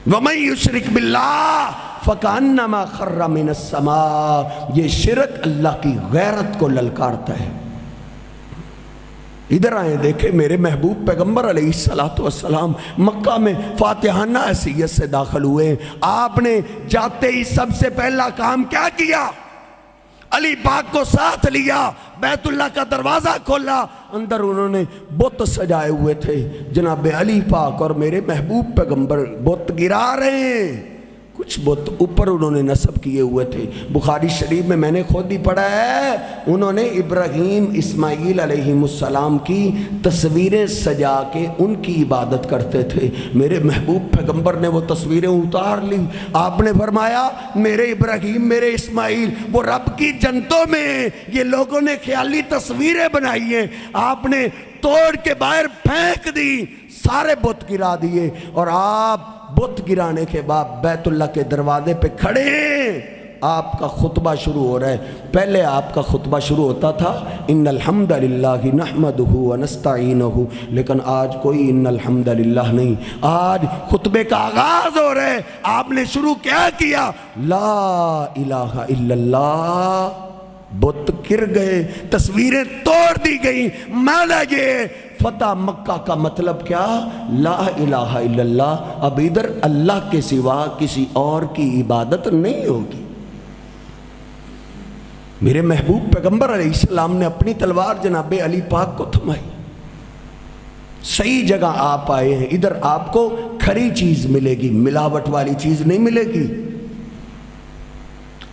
वमन युशरिक बिल्लाह फकअन्नमा खर्र मिनस समा। ये शिरक अल्लाह की गैरत को ललकारता है। इधर आए देखे मेरे महबूब पैगंबर अलैहिस्सलातु वस्सलाम मक्का में फातिहाना हैसियत से दाखिल हुए। आपने जाते ही सबसे पहला काम क्या किया? अली पाक को साथ लिया, बैतुल्लाह का दरवाज़ा खोला, अंदर उन्होंने बुत सजाए हुए थे। जनाब अली पाक और मेरे महबूब पैगंबर बुत गिरा रहे हैं। कुछ बुत ऊपर उन्होंने नस्ब किए हुए थे। बुखारी शरीफ में मैंने खुद ही पढ़ा है, उन्होंने इब्राहीम इस्माइल अलैहिमुस्सलाम की तस्वीरें सजा के उनकी इबादत करते थे। मेरे महबूब पैगंबर ने वो तस्वीरें उतार ली। आपने फरमाया मेरे इब्राहीम मेरे इस्माइल वो रब की जन्नतों में, ये लोगों ने ख्याली तस्वीरें बनाई हैं। आपने तोड़ के बाहर फेंक दी, सारे बुत गिरा दिए। और आप बुत गिराने के बाद बैतुल्लाह के दरवाजे पे खड़े हैं, आपका खुतबा शुरू हो रहा है। पहले आपका खुतबा शुरू होता था इन्नल हम्दलिल्लाहि नहमदुहु व नस्तईनुहु, लेकिन आज कोई इन्नल हम्दलिल्लाह नहीं। आज खुतबे का आगाज हो रहा है। आपने शुरू क्या किया? ला इलाहा इल्लल्लाह। बुत गिर गए, तस्वीरें तोड़ दी गई। माना ये फतह मक्का का मतलब क्या? ला इलाहा इल्लल्लाह। अब इधर अल्लाह के सिवा किसी और की इबादत नहीं होगी। मेरे महबूब पैगंबर अलैहिस्सलाम ने अपनी तलवार जनाब अली पाक को थमाई। सही जगह आप आए हैं, इधर आपको खरी चीज मिलेगी, मिलावट वाली चीज नहीं मिलेगी।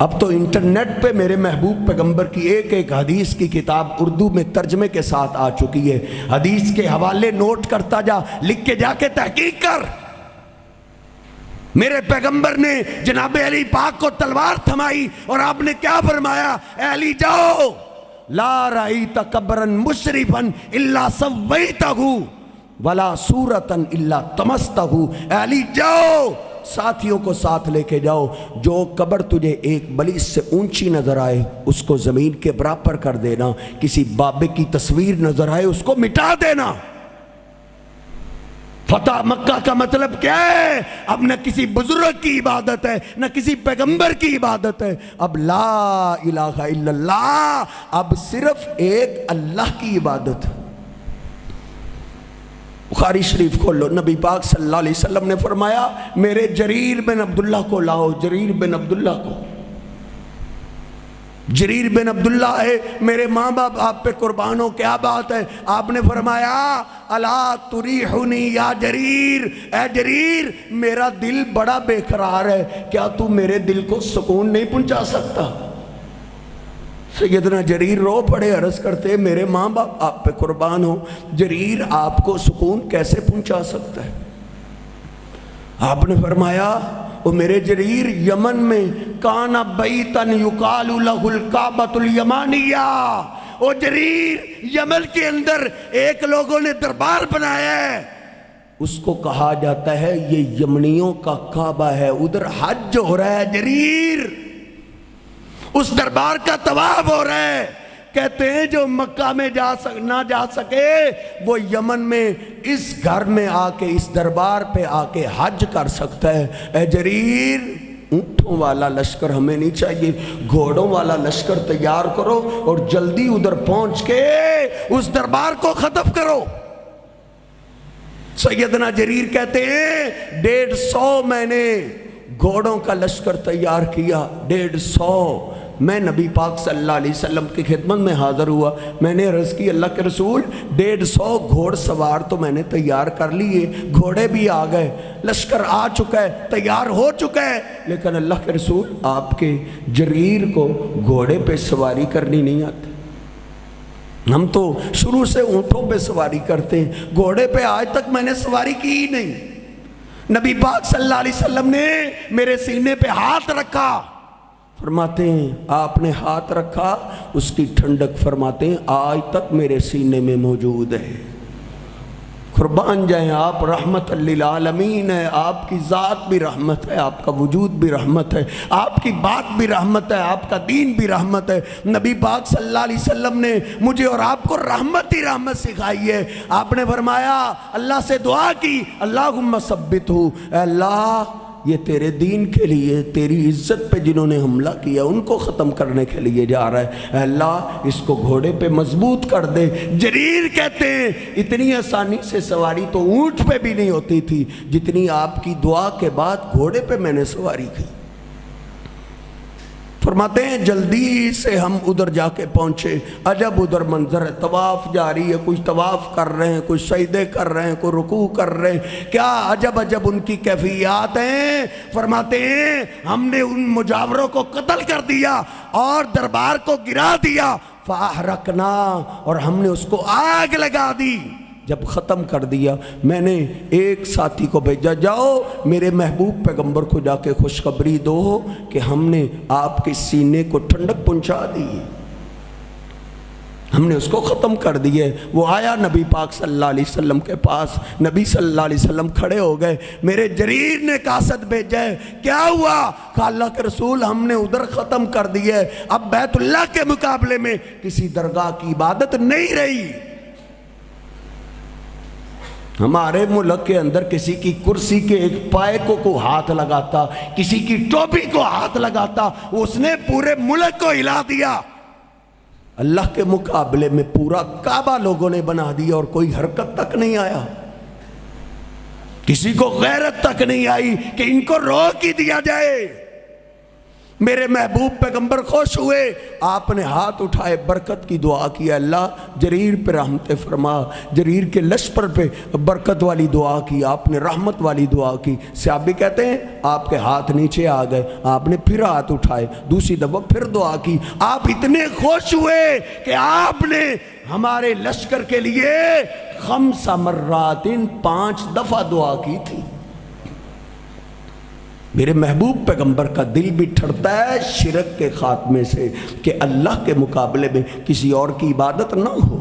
अब तो इंटरनेट पे मेरे महबूब पैगंबर की एक एक हदीस की किताब उर्दू में तर्जमे के साथ आ चुकी है। हदीस के हवाले नोट करता जा, लिख के जाके तहकीक कर। मेरे पैगंबर ने जनाब अली पाक को तलवार थमाई और आपने क्या फरमाया? अली जाओ, ला राईत कब्रन मुशरिफन इल्ला सव्वैतहु वला सूरतन इल्ला तमस्तहु। अली जाओ, साथियों को साथ लेके जाओ। जो कब्र तुझे एक बलिश से ऊंची नजर आए उसको जमीन के बराबर कर देना। किसी बाबे की तस्वीर नजर आए उसको मिटा देना। फतह मक्का का मतलब क्या है? अब न किसी बुजुर्ग की इबादत है न किसी पैगंबर की इबादत है। अब ला इलाहा इल्लल्लाह, अब सिर्फ एक अल्लाह की इबादत है। बुखारी शरीफ खोलो, नबी पाक सल्लल्लाहु अलैहि वसल्लम ने फरमाया मेरे जरीर बिन अब्दुल्लाह को लाओ। जरीर बिन अब्दुल्लाह को, जरीर बिन अब्दुल्लाह है, मेरे माँ बाप आप पे कुर्बान हो, क्या बात है? आपने फरमाया अला तुरीहुनी या जरीर, ए जरीर मेरा दिल बड़ा बेकरार है, क्या तू मेरे दिल को सुकून नहीं पहुंचा सकता? सैयदना जरीर रो पड़े, अर्ज करते मेरे माँ बाप आप पे कुर्बान हो, जरीर आपको सुकून कैसे पहुंचा सकता है? आपने फरमाया वो मेरे जरीर यमन में काना बैतन युकालु लहुल काबतुल यमानिया। ओ जरीर यमन के अंदर एक लोगों ने दरबार बनाया है, उसको कहा जाता है ये यमनियों का काबा है, उधर हज हो रहा है। जरीर उस दरबार का तवाफ हो रहा है। कहते हैं जो मक्का में ना जा सके वो यमन में इस घर में आके इस दरबार पे आके हज कर सकता है। ए जरीर ऊंटों वाला लश्कर हमें नहीं चाहिए, घोड़ों वाला लश्कर तैयार करो और जल्दी उधर पहुंच के उस दरबार को खत्म करो। सैयदना जरीर कहते हैं 150 मैंने घोड़ों का लश्कर तैयार किया। 150 मैं नबी पाक सल्लल्लाहु अलैहि वसल्लम की खिदमत में हाजिर हुआ। मैंने अर्ज़ की अल्लाह के रसूल 150 घोड़सवार तो मैंने तैयार कर लिए, घोड़े भी आ गए, लश्कर आ चुका है, तैयार हो चुका है, लेकिन अल्लाह के रसूल आपके जरीर को घोड़े पे सवारी करनी नहीं आती। हम तो शुरू से ऊँटों पे सवारी करते हैं, घोड़े पे आज तक मैंने सवारी की ही नहीं। नबी पाक सल्लल्लाहु अलैहि वसल्लम ने मेरे सीने पे हाथ रखा, फरमाते हैं आपने हाथ रखा, उसकी ठंडक फरमाते हैं आज तक मेरे सीने में मौजूद है। قربان جائیں آپ رحمت للعالمین ہے، آپ کی ذات بھی رحمت ہے، آپ کا وجود بھی رحمت ہے، آپ کی بات بھی رحمت ہے، آپ کا دین بھی رحمت ہے۔ نبی پاک صلی اللہ علیہ وسلم نے مجھے اور آپ کو رحمت ہی رحمت سکھائی ہے۔ آپ نے فرمایا، اللہ سے دعا کی، اللہم ثبتہ، اے اللہ یہ تیرے دین کے لیے، تیری عزت پہ جنہوں نے حملہ کیا ان کو ختم کرنے کے لیے جا رہا ہے، اے اللہ اس کو گھوڑے پہ مضبوط کر دے۔ جریر کہتے ہیں اتنی آسانی سے سواری تو اونٹ پہ بھی نہیں ہوتی تھی جتنی آپ کی دعا کے بعد گھوڑے پہ میں نے سواری کی۔ فرماتے ہیں جلدی سے ہم ادھر جا کے پہنچے، عجب ادھر منظر ہے، طواف جاری ہے، کچھ طواف کر رہے ہیں، کچھ سجدے کر رہے ہیں، کوئی رکوع کر رہے ہیں، کیا عجب عجب ان کی کیفیات ہیں۔ فرماتے ہیں ہم نے ان مجاوروں کو قتل کر دیا اور دربار کو گرا دیا، فَأَحْرَقْنَا، اور ہم نے اس کو آگ لگا دی۔ جب ختم کر دیا میں نے ایک ساتھی کو بھیجا، جاؤ میرے محبوب پیغمبر کو جا کے خوشخبری دو کہ ہم نے آپ کے سینے کو ٹھنڈک پہنچا دی، ہم نے اس کو ختم کر دیے۔ وہ آیا نبی پاک صلی اللہ علیہ وسلم کے پاس، نبی صلی اللہ علیہ وسلم کھڑے ہو گئے، میرے جریر نے قاصد بھیجا ہے، کیا ہوا؟ کہا اللہ کے رسول ہم نے ادھر ختم کر دیا ہے، اب بیت اللہ کے مقابلے میں کسی درگاہ کی عبادت نہیں رہی۔ ہمارے ملک کے اندر کسی کی کرسی کے ایک پائے کو ہاتھ لگاتا، کسی کی ٹوپی کو ہاتھ لگاتا، اس نے پورے ملک کو ہلا دیا۔ اللہ کے مقابلے میں پورا کعبہ لوگوں نے بنا دیا اور کوئی حرکت تک نہیں آیا، کسی کو غیرت تک نہیں آئی کہ ان کو روک ہی دیا جائے۔ میرے محبوب پیغمبر خوش ہوئے، آپ نے ہاتھ اٹھائے، برکت کی دعا کی، اللہ جریر پہ رحمت فرما، جریر کے لشکر پہ برکت والی دعا کی، آپ نے رحمت والی دعا کی۔ صحابی کہتے ہیں آپ کے ہاتھ نیچے آ گئے، آپ نے پھر ہاتھ اٹھائے، دوسری دفعہ پھر دعا کی، آپ اتنے خوش ہوئے کہ آپ نے ہمارے لشکر کے لیے 5 مرات 5 دفعہ دعا کی تھی۔ میرے محبوب پیغمبر کا دل بھی ٹھڑتا ہے شرک کے خاتمے سے کہ اللہ کے مقابلے میں کسی اور کی عبادت نہ ہو۔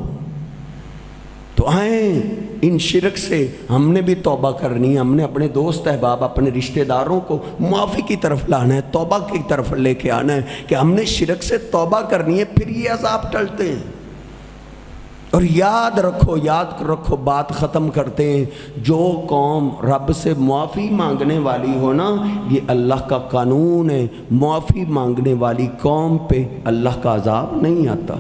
تو آئیں ان شرک سے ہم نے بھی توبہ کرنی ہے، ہم نے اپنے دوست احباب اپنے رشتہ داروں کو معافی کی طرف لانا ہے، توبہ کی طرف لے کے آنا ہے کہ ہم نے شرک سے توبہ کرنی ہے، پھر یہ عذاب ٹلتے ہیں۔ اور یاد رکھو بات ختم کرتے ہیں، جو قوم رب سے معافی مانگنے والی ہو نا، یہ اللہ کا قانون ہے، معافی مانگنے والی قوم پہ اللہ کا عذاب نہیں آتا۔